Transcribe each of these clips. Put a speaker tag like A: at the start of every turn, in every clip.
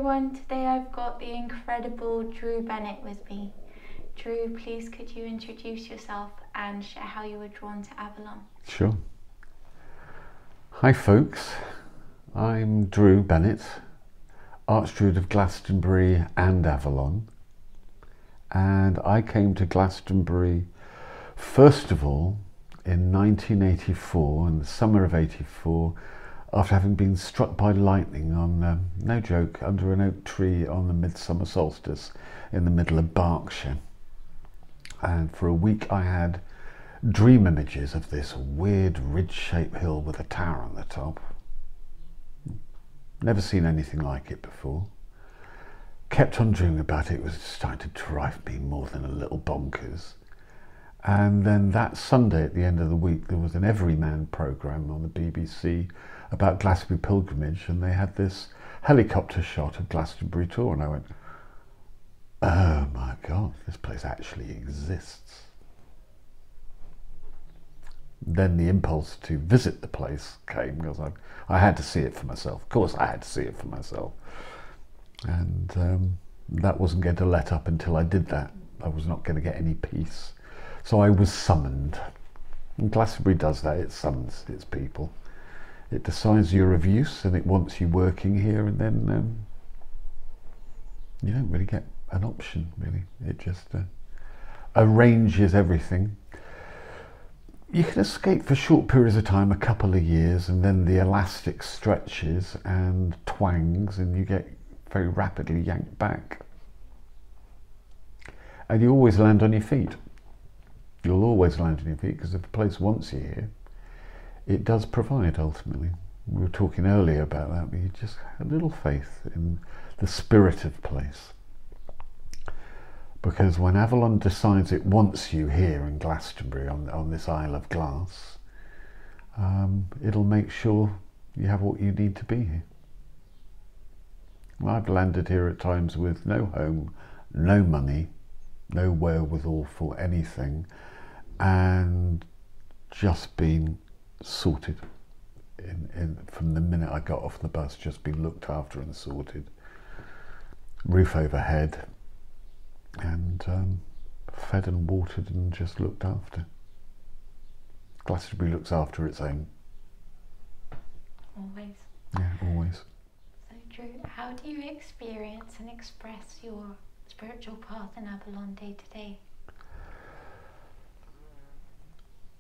A: everyone, today I've got the incredible Drew Bennett with me. Drew, please could you introduce yourself and share how you were drawn to Avalon?
B: Sure. Hi folks, I'm Drew Bennett, Archdruid of Glastonbury and Avalon, and I came to Glastonbury first of all in 1984, in the summer of 84, after having been struck by lightning on, no joke, under an oak tree on the midsummer solstice in the middle of Berkshire. And for a week I had dream images of this weird ridge-shaped hill with a tower on the top. Never seen anything like it before. Kept on dreaming about it. It was starting to drive me more than a little bonkers. And then that Sunday at the end of the week, there was an Everyman programme on the BBC about Glastonbury pilgrimage, and they had this helicopter shot of Glastonbury tour, and I went, oh my God, this place actually exists. Then the impulse to visit the place came, because I had to see it for myself. Of course I had to see it for myself. And that wasn't going to let up until I did that. I was not going to get any peace. So I was summoned. And Glastonbury does that, it summons its people. It decides you're of use and it wants you working here, and then you don't really get an option, really. It just arranges everything. You can escape for short periods of time, a couple of years, and then the elastic stretches and twangs and you get very rapidly yanked back. And you always land on your feet. You'll always land on your feet, because if a place wants you here, it does provide ultimately. We were talking earlier about that, but you just had a little faith in the spirit of place. Because when Avalon decides it wants you here in Glastonbury on this Isle of Glass, it'll make sure you have what you need to be here. I've landed here at times with no home, no money, no wherewithal for anything, and just been sorted from the minute I got off the bus. Just been looked after and sorted. Roof overhead, and fed and watered and just looked after. Glastonbury looks after its own.
A: Always.
B: Yeah, always.
A: So Drew, how do you experience and express your spiritual path in Avalon day to day?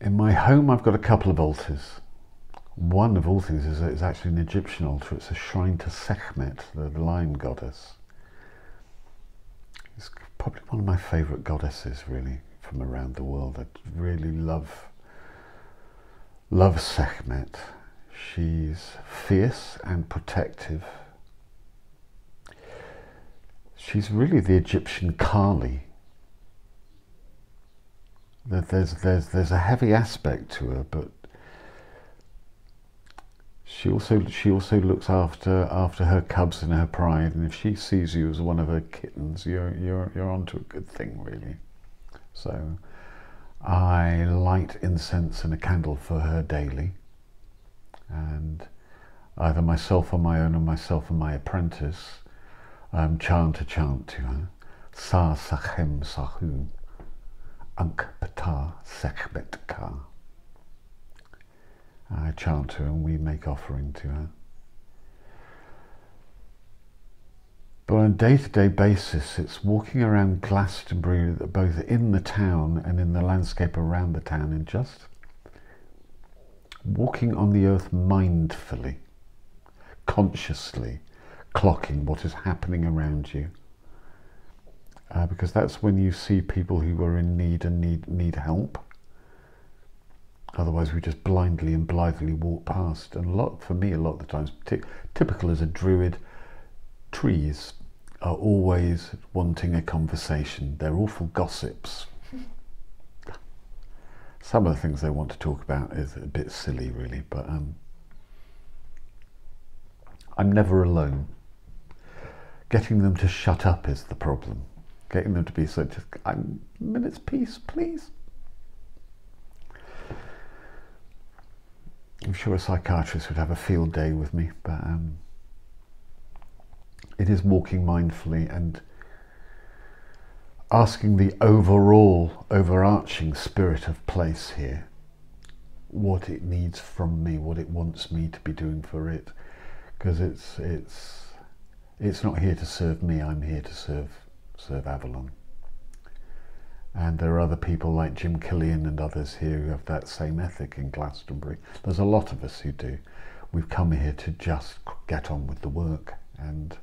B: In my home I've got a couple of altars. One of all things is actually an Egyptian altar. It's a shrine to Sekhmet, the lion goddess. It's probably one of my favourite goddesses, really, from around the world. I really love Sekhmet. She's fierce and protective. She's really the Egyptian Kali. There's a heavy aspect to her, but she also looks after her cubs and her pride. And if she sees you as one of her kittens, you're onto a good thing, really. So I light incense and a candle for her daily, and either myself on my own or myself and my apprentice chant a chant to her. Sa sachem sahu. Ankh Pata Sekhmet Ka. I chant to her and we make offering to her. But on a day-to-day basis, it's walking around Glastonbury, both in the town and in the landscape around the town, and just walking on the earth mindfully, consciously, clocking what is happening around you. Because that's when you see people who are in need and need help. Otherwise we just blindly and blithely walk past. And for me, a lot of the times, typical as a druid, trees are always wanting a conversation. They're awful gossips. Some of the things they want to talk about is a bit silly, really, but I'm never alone. Getting them to shut up is the problem. Getting them to be so, just, a minute's peace, please. I'm sure a psychiatrist would have a field day with me, but it is walking mindfully and asking the overall, overarching spirit of place here what it needs from me, what it wants me to be doing for it, because it's not here to serve me. I'm here to serve Avalon. And there are other people like Jim Killian and others here who have that same ethic in Glastonbury. There's a lot of us who do. We've come here to just get on with the work, and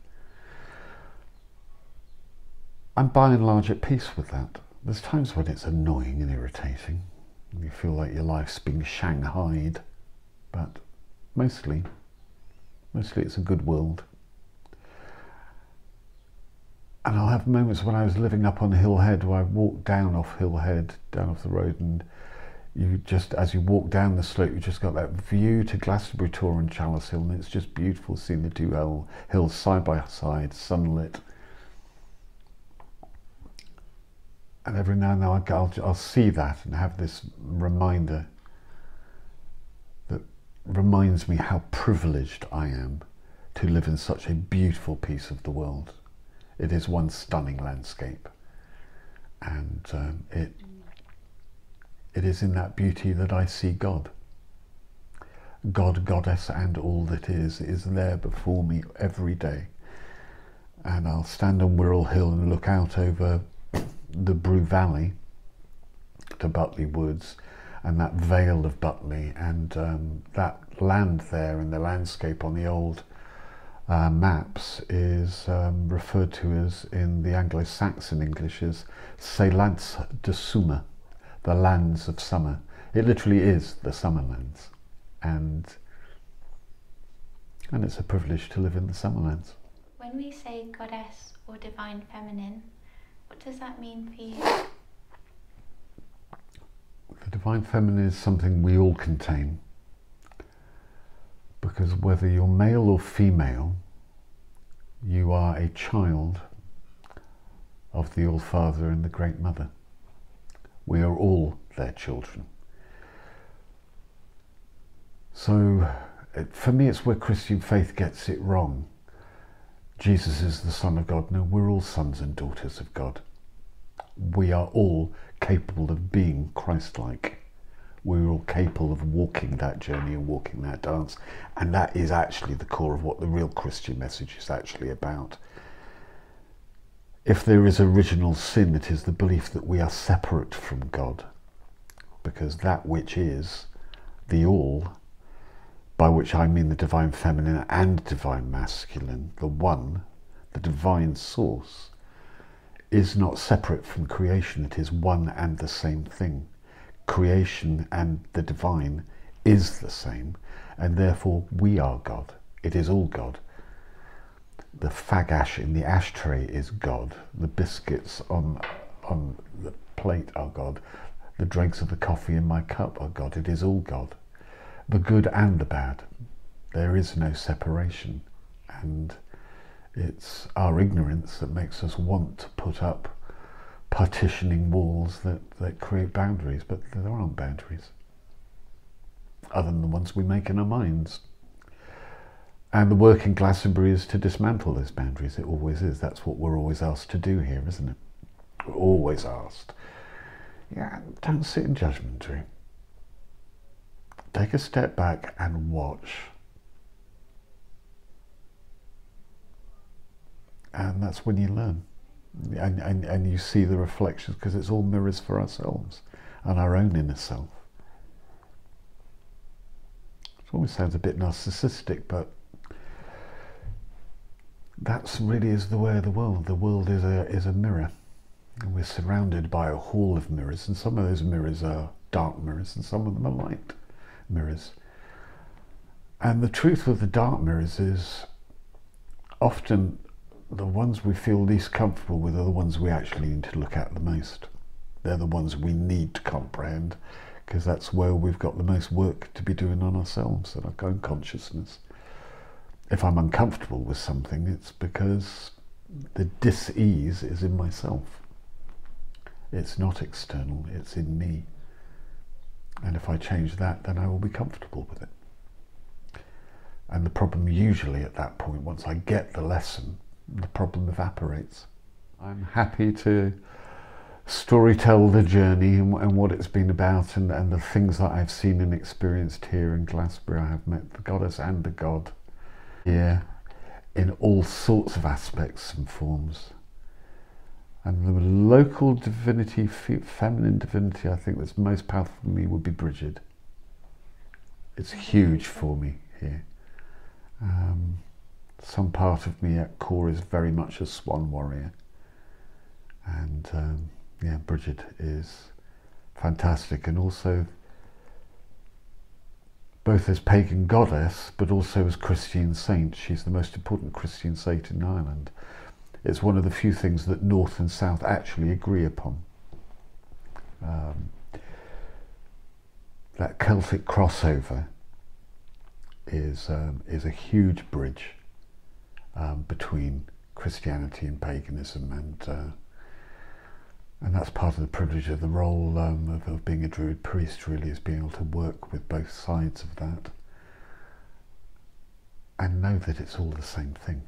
B: I'm by and large at peace with that. There's times when it's annoying and irritating, and you feel like your life's being shanghaied, but mostly it's a good world. And I'll have moments when I was living up on Hill Head where I walked down off Hill Head, down off the road, and you just, as you walk down the slope, you just got that view to Glastonbury Tor and Chalice Hill, and it's just beautiful seeing the two hills side by side, sunlit. And every now and then I'll see that and have this reminder that reminds me how privileged I am to live in such a beautiful piece of the world. It is one stunning landscape, and it is in that beauty that I see God. God, Goddess, and all that is there before me every day. And I'll stand on Wirral Hill and look out over the Brew Valley to Butley Woods and that vale of Butley, and that land there and the landscape on the old maps is referred to as, in the Anglo-Saxon English, as Seilants de Summer, the lands of summer. It literally is the summer lands, and it's a privilege to live in the summer lands.
A: When we say goddess or divine feminine, what does that mean for you?
B: The divine feminine is something we all contain, because whether you're male or female, you are a child of the All-Father and the Great Mother. We are all their children. So for me, it's where Christian faith gets it wrong. Jesus is the Son of God. No, we're all sons and daughters of God. We are all capable of being Christ-like. We're all capable of walking that journey and walking that dance. And that is actually the core of what the real Christian message is actually about. If there is original sin, it is the belief that we are separate from God, because that which is the all, by which I mean the divine feminine and divine masculine, the one, the divine source, is not separate from creation. It is one and the same thing. Creation and the divine is the same, and therefore we are God. It is all God. The fag ash in the ashtray is God. The biscuits on the plate are God. The dregs of the coffee in my cup are God. It is all God. The good and the bad. There is no separation. And it's our ignorance that makes us want to put up partitioning walls that create boundaries, but there aren't boundaries, other than the ones we make in our minds. And the work in Glastonbury is to dismantle those boundaries. It always is. That's what we're always asked to do here, isn't it? We're always asked. Yeah, don't sit in judgment, Drew. Take a step back and watch. And that's when you learn. And you see the reflections, because it's all mirrors for ourselves and our own inner self. It always sounds a bit narcissistic, but that's really is the way of the world. The world is a mirror, and we're surrounded by a hall of mirrors, and some of those mirrors are dark mirrors and some of them are light mirrors. And the truth with the dark mirrors is often the ones we feel least comfortable with are the ones we actually need to look at the most. They're the ones we need to comprehend, because that's where we've got the most work to be doing on ourselves and our own consciousness. If I'm uncomfortable with something, it's because the dis-ease is in myself. It's not external, it's in me. And if I change that, then I will be comfortable with it. And the problem usually at that point, once I get the lesson, the problem evaporates. I'm happy to storytell the journey and what it's been about, and the things that I've seen and experienced here in Glastonbury. I have met the goddess and the god here in all sorts of aspects and forms. And the local divinity, feminine divinity, I think that's most powerful for me would be Bridget. It's huge for me here. Some part of me at core is very much a swan warrior. And yeah, Bridget is fantastic, and also both as pagan goddess, but also as Christian saint. She's the most important Christian saint in Ireland. It's one of the few things that North and South actually agree upon. That Celtic crossover is a huge bridge between Christianity and paganism, and that's part of the privilege of the role of being a Druid priest, really, is being able to work with both sides of that and know that it's all the same thing.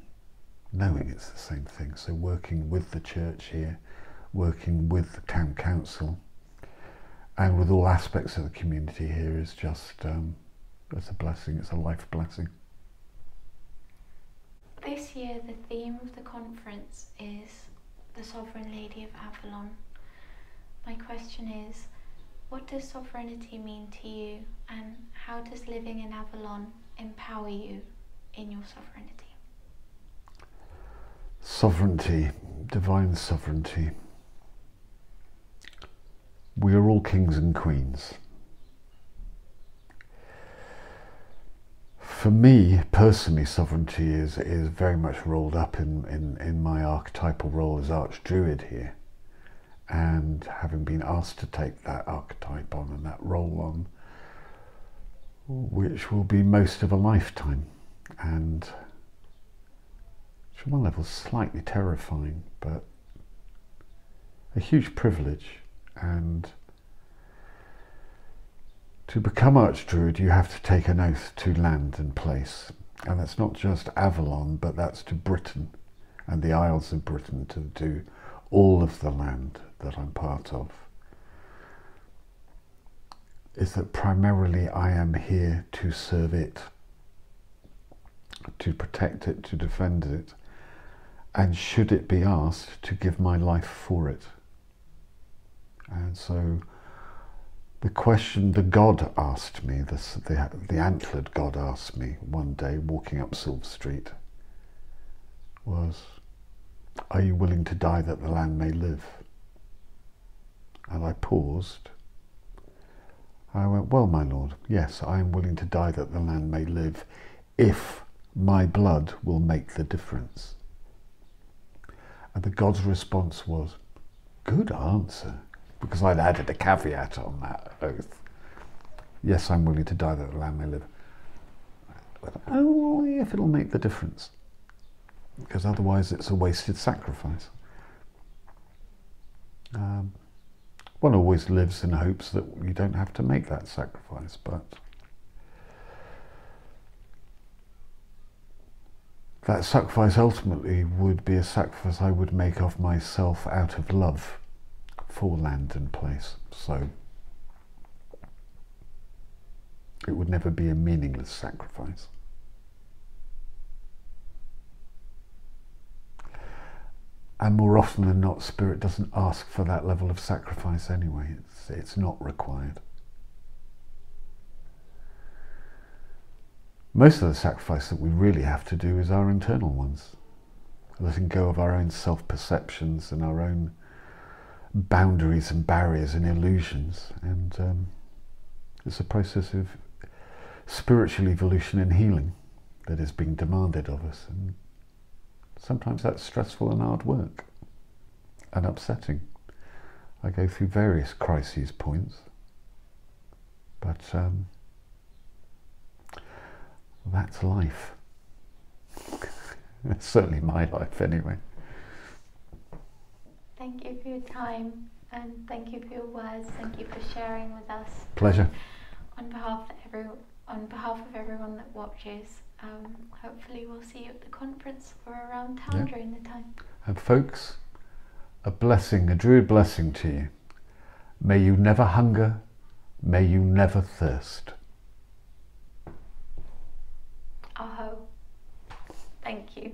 B: Knowing it's the same thing. So working with the church here, working with the town council, and with all aspects of the community here is just, it's a blessing, it's a life blessing.
A: This year the theme of the conference is the Sovereign Lady of Avalon. My question is, what does sovereignty mean to you, and how does living in Avalon empower you in your sovereignty?
B: Sovereignty, divine sovereignty. We are all kings and queens. For me, personally, sovereignty is very much rolled up in my archetypal role as Archdruid here. And having been asked to take that archetype on and that role on, which will be most of a lifetime, and on one level slightly terrifying, but a huge privilege. And to become Archdruid, you have to take an oath to land and place, and that's not just Avalon, but that's to Britain and the Isles of Britain, to all of the land that I'm part of. Is that primarily I am here to serve it, to protect it, to defend it, and should it be asked, to give my life for it. And so the question the god asked me, the antlered god asked me one day walking up Silver Street was, are you willing to die that the land may live? And I paused. I went, well, my lord, yes, I am willing to die that the land may live if my blood will make the difference. And the god's response was, good answer, because I'd added a caveat on that oath. Yes, I'm willing to die that the land may live. But only if it'll make the difference, because otherwise it's a wasted sacrifice. One always lives in hopes that you don't have to make that sacrifice, but that sacrifice ultimately would be a sacrifice I would make of myself out of love for land and place. So it would never be a meaningless sacrifice. And more often than not, Spirit doesn't ask for that level of sacrifice anyway. It's not required. Most of the sacrifice that we really have to do is our internal ones. Letting go of our own self-perceptions and our own boundaries and barriers and illusions. And it's a process of spiritual evolution and healing that is being demanded of us. And sometimes that's stressful and hard work and upsetting. I go through various crises points, but that's life. It's certainly my life anyway.
A: Thank you for your time, and thank you for your words. Thank you for sharing with us.
B: Pleasure.
A: On behalf of everyone that watches, hopefully we'll see you at the conference or around town during the time.
B: And folks, a blessing, a Druid blessing to you. May you never hunger, may you never thirst.
A: Aho. Thank you.